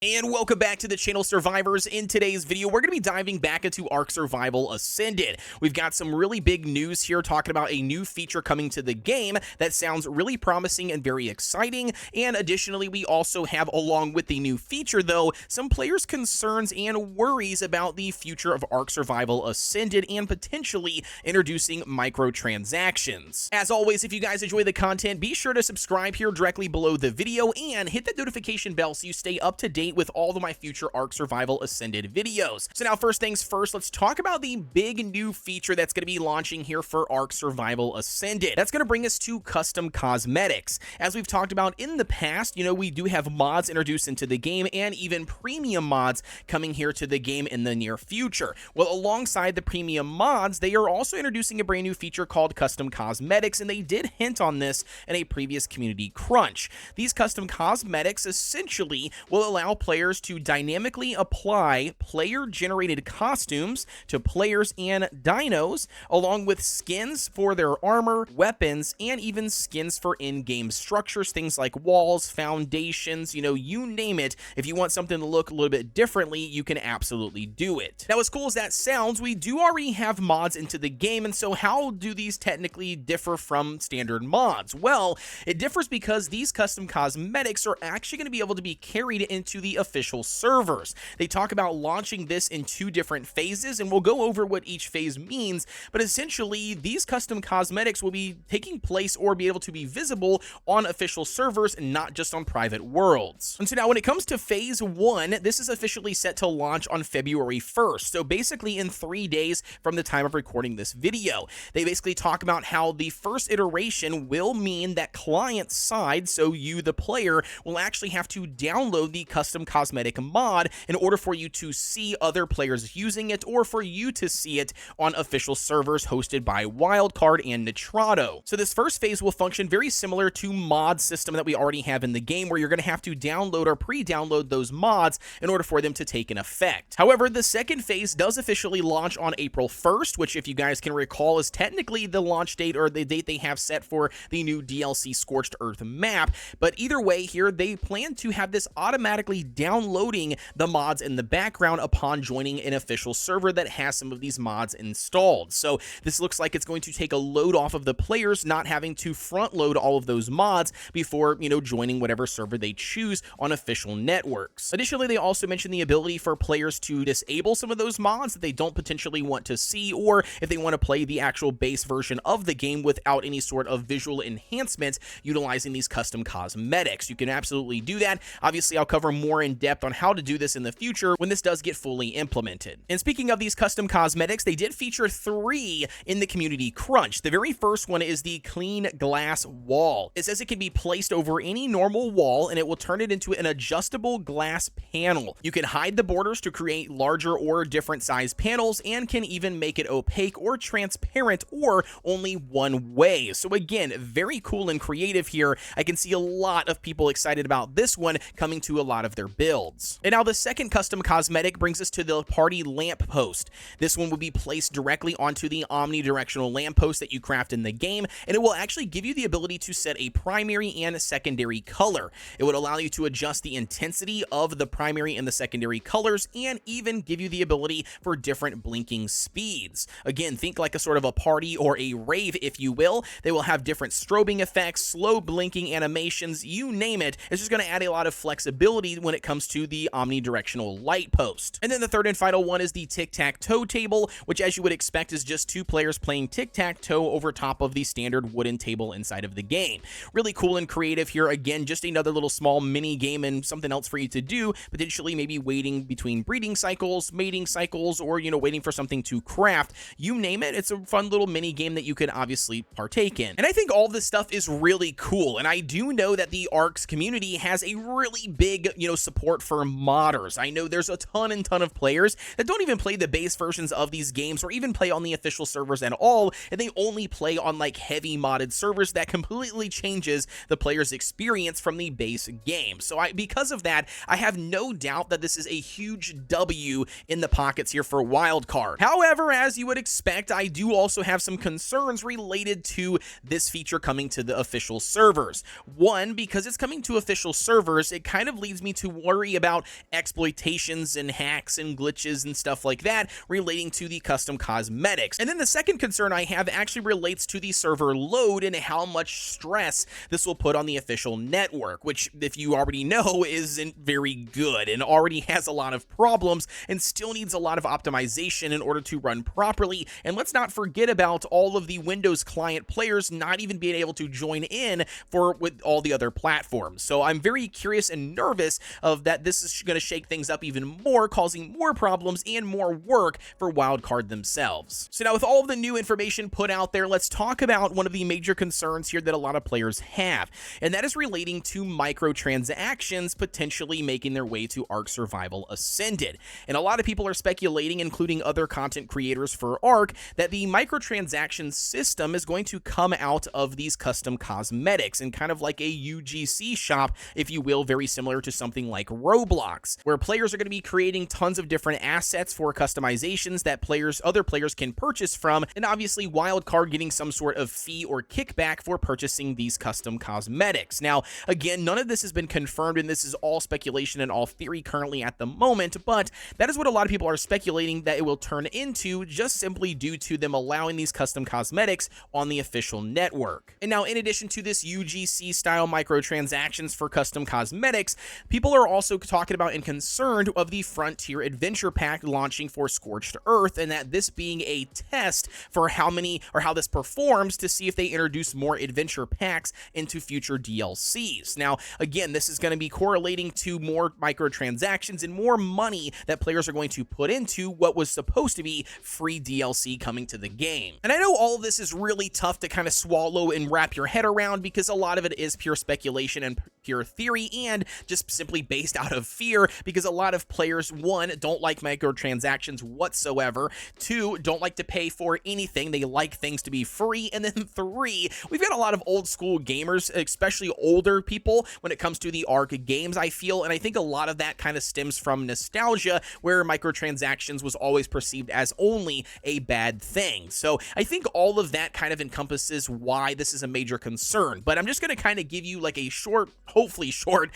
And welcome back to the channel, survivors. In today's video, we're going to be diving back into Ark Survival Ascended. We've got some really big news here talking about a new feature coming to the game that sounds really promising and very exciting. And additionally, we also have, along with the new feature though, some players' concerns and worries about the future of Ark Survival Ascended and potentially introducing microtransactions. As always, if you guys enjoy the content, be sure to subscribe here directly below the video and hit that notification bell so you stay up to date with all of my future Ark Survival Ascended videos. So now, first things first, let's talk about the big new feature that's going to be launching here for Ark Survival Ascended. That's going to bring us to Custom Cosmetics. As we've talked about in the past, we do have mods introduced into the game and even premium mods coming here to the game in the near future. Well, alongside the premium mods, they are also introducing a brand new feature called Custom Cosmetics, and they did hint on this in a previous community crunch. These Custom Cosmetics essentially will allow players to dynamically apply player-generated costumes to players and dinos, along with skins for their armor, weapons, and even skins for in-game structures, things like walls, foundations, you name it. If you want something to look a little bit differently, you can absolutely do it. Now, as cool as that sounds, we do already have mods into the game, and so how do these technically differ from standard mods? Well, it differs because these Custom Cosmetics are actually going to be able to be carried into the official servers. They talk about launching this in 2 different phases, and we'll go over what each phase means, but essentially these Custom Cosmetics will be taking place or be able to be visible on official servers and not just on private worlds. And so now when it comes to phase 1, this is officially set to launch on February 1st, so basically in 3 days from the time of recording this video. They basically talk about how the first iteration will mean that client side, so you the player, will actually have to download the Custom Cosmetic mod in order for you to see other players using it or for you to see it on official servers hosted by Wildcard and Nitrado. So this first phase will function very similar to mod system that we already have in the game, where you're going to have to download or pre-download those mods in order for them to take an effect. However, the second phase does officially launch on April 1st, which, if you guys can recall, is technically the launch date or the date they have set for the new DLC Scorched Earth map. But either way here, they plan to have this automatically downloading the mods in the background upon joining an official server that has some of these mods installed. So this looks like it's going to take a load off of the players, not having to front load all of those mods before, joining whatever server they choose on official networks. Additionally, they also mentioned the ability for players to disable some of those mods that they don't potentially want to see, or if they want to play the actual base version of the game without any sort of visual enhancement utilizing these Custom Cosmetics. You can absolutely do that. Obviously, I'll cover more in depth on how to do this in the future when this does get fully implemented. And speaking of these Custom Cosmetics, they did feature 3 in the community crunch. The very first one is the clean glass wall. It says it can be placed over any normal wall and it will turn it into an adjustable glass panel. You can hide the borders to create larger or different size panels and can even make it opaque or transparent or only one way. So again, very cool and creative here. I can see a lot of people excited about this one coming to a lot of their builds. And now the second Custom Cosmetic brings us to the party lamppost. This one will be placed directly onto the omnidirectional lamppost that you craft in the game, and it will actually give you the ability to set a primary and a secondary color. It would allow you to adjust the intensity of the primary and the secondary colors and even give you the ability for different blinking speeds. Again, think like a sort of a party or a rave, if you will. They will have different strobing effects, slow blinking animations, you name it. It's just going to add a lot of flexibility when it comes to the omnidirectional light post. And then the third and final one is the Tic Tac Toe Table, which, as you would expect, is just 2 players playing tic tac toe over top of the standard wooden table inside of the game. Really cool and creative here. Again, just another little small mini game and something else for you to do, potentially maybe waiting between breeding cycles, mating cycles, or waiting for something to craft. You name it, it's a fun little mini game that you can obviously partake in. And I think all this stuff is really cool, and I do know that the Ark's community has a really big, support for modders. I know there's a ton of players that don't even play the base versions of these games or even play on the official servers at all, and they only play on like heavy modded servers that completely changes the player's experience from the base game. So because of that, I have no doubt that this is a huge W in the pockets here for Wildcard. However, as you would expect, I do also have some concerns related to this feature coming to the official servers. One, because it's coming to official servers, it kind of leads me to worry about exploitations and hacks and glitches and stuff like that relating to the custom cosmetics. And then the second concern I have actually relates to the server load and how much stress this will put on the official network, which, if you already know, isn't very good and already has a lot of problems and still needs a lot of optimization in order to run properly. And let's not forget about all of the Windows client players not even being able to join in with all the other platforms. So I'm very curious and nervous of that this is going to shake things up even more, causing more problems and more work for Wildcard themselves. So now, with all of the new information put out there, let's talk about one of the major concerns here that a lot of players have, and that is relating to microtransactions potentially making their way to Ark Survival Ascended. And a lot of people are speculating, including other content creators for Ark, that the microtransaction system is going to come out of these custom cosmetics and kind of like a UGC shop, if you will, very similar to something like Roblox, where players are going to be creating tons of different assets for customizations that other players can purchase from, and obviously Wildcard getting some sort of fee or kickback for purchasing these custom cosmetics. Now, again, none of this has been confirmed, and this is all speculation and all theory currently at the moment, but that is what a lot of people are speculating that it will turn into, just simply due to them allowing these custom cosmetics on the official network. And now, in addition to this UGC style microtransactions for custom cosmetics, people are also talking about and concerned of the Frontier Adventure Pack launching for Scorched Earth, and that this being a test for how this performs to see if they introduce more adventure packs into future DLCs. Now, again, this is going to be correlating to more microtransactions and more money that players are going to put into what was supposed to be free DLC coming to the game. And I know all of this is really tough to kind of swallow and wrap your head around, because a lot of it is pure speculation and pure theory and just simply based out of fear, because a lot of players, one, don't like microtransactions whatsoever, two, don't like to pay for anything, they like things to be free, and then three, we've got a lot of old school gamers, especially older people, when it comes to the Ark games, I feel, and I think a lot of that kind of stems from nostalgia, where microtransactions was always perceived as only a bad thing. So I think all of that kind of encompasses why this is a major concern, but I'm just going to kind of give you like a short, hopefully short,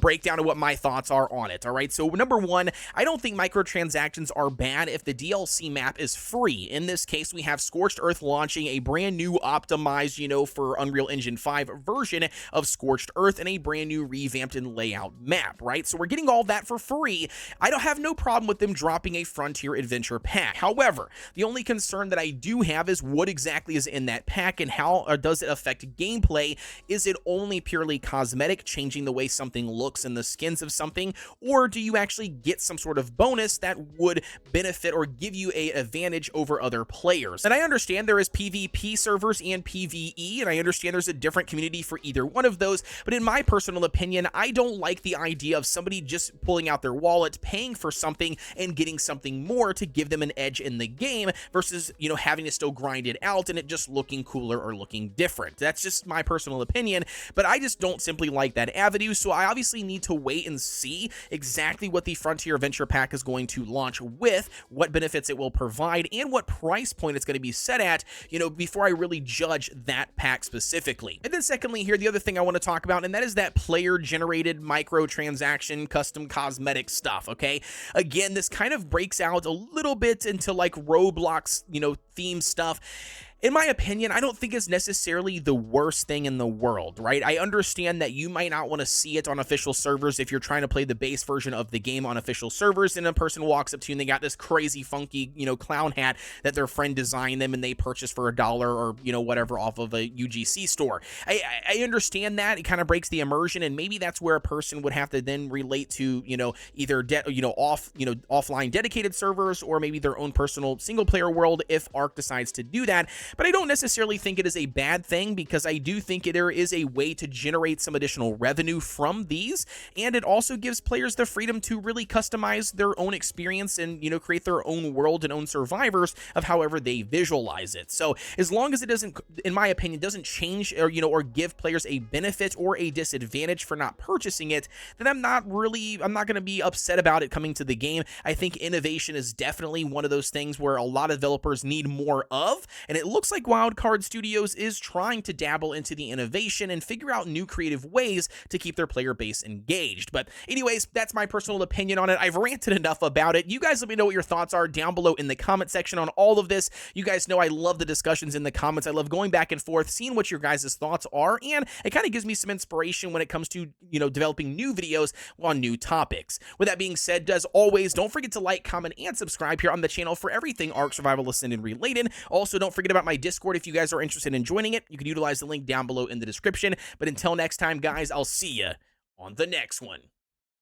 breakdown of what my thoughts are on it. All right. So number one, I don't think microtransactions are bad if the DLC map is free. In this case, we have Scorched Earth launching a brand new optimized, for Unreal Engine 5 version of Scorched Earth and a brand new revamped and layout map, right? So we're getting all that for free. I don't have no problem with them dropping a Frontier Adventure pack. However, the only concern that I do have is what exactly is in that pack and how does it affect gameplay? Is it only purely cosmetic, changing the way something looks and the skins of something, or do you actually get some sort of bonus that would benefit or give you an advantage over other players? And I understand there is PvP servers and PvE, and I understand there's a different community for either one of those, but in my personal opinion, I don't like the idea of somebody just pulling out their wallet, paying for something, and getting something more to give them an edge in the game versus, having to still grind it out and it just looking cooler or looking different. That's just my personal opinion, but I just don't simply like that avenue, so I obviously need to wait and see exactly what the Frontier Adventure Pack is going to launch with, what benefits it will provide, and what price point it's going to be set at, before I really judge that pack specifically. And then secondly here, the other thing I want to talk about, and that is that player-generated microtransaction custom cosmetic stuff, okay? Again, this kind of breaks out a little bit into like Roblox, theme stuff. In my opinion, I don't think it's necessarily the worst thing in the world, right? I understand that you might not want to see it on official servers if you're trying to play the base version of the game on official servers, and a person walks up to you and they got this crazy funky, clown hat that their friend designed them and they purchased for $1 or, whatever off of a UGC store. I understand that. It kind of breaks the immersion, and maybe that's where a person would have to then relate to, either offline dedicated servers or maybe their own personal single player world if Ark decides to do that. But I don't necessarily think it is a bad thing, because I do think there is a way to generate some additional revenue from these, and it also gives players the freedom to really customize their own experience and, create their own world and own survivors of however they visualize it. So as long as it doesn't, in my opinion, doesn't change or give players a benefit or a disadvantage for not purchasing it, then I'm not going to be upset about it coming to the game. I think innovation is definitely one of those things where a lot of developers need more of, and it looks looks like Wildcard Studios is trying to dabble into the innovation and figure out new creative ways to keep their player base engaged. But anyways, that's my personal opinion on it. I've ranted enough about it. You guys let me know what your thoughts are down below in the comment section on all of this. You guys know I love the discussions in the comments. I love going back and forth, seeing what your guys' thoughts are, and it kind of gives me some inspiration when it comes to, developing new videos on new topics. With that being said, as always, don't forget to like, comment, and subscribe here on the channel for everything Ark Survival Ascended related. Also, don't forget about my Discord if you guys are interested in joining it. You can utilize the link down below in the description. But until next time, guys, I'll see you on the next one.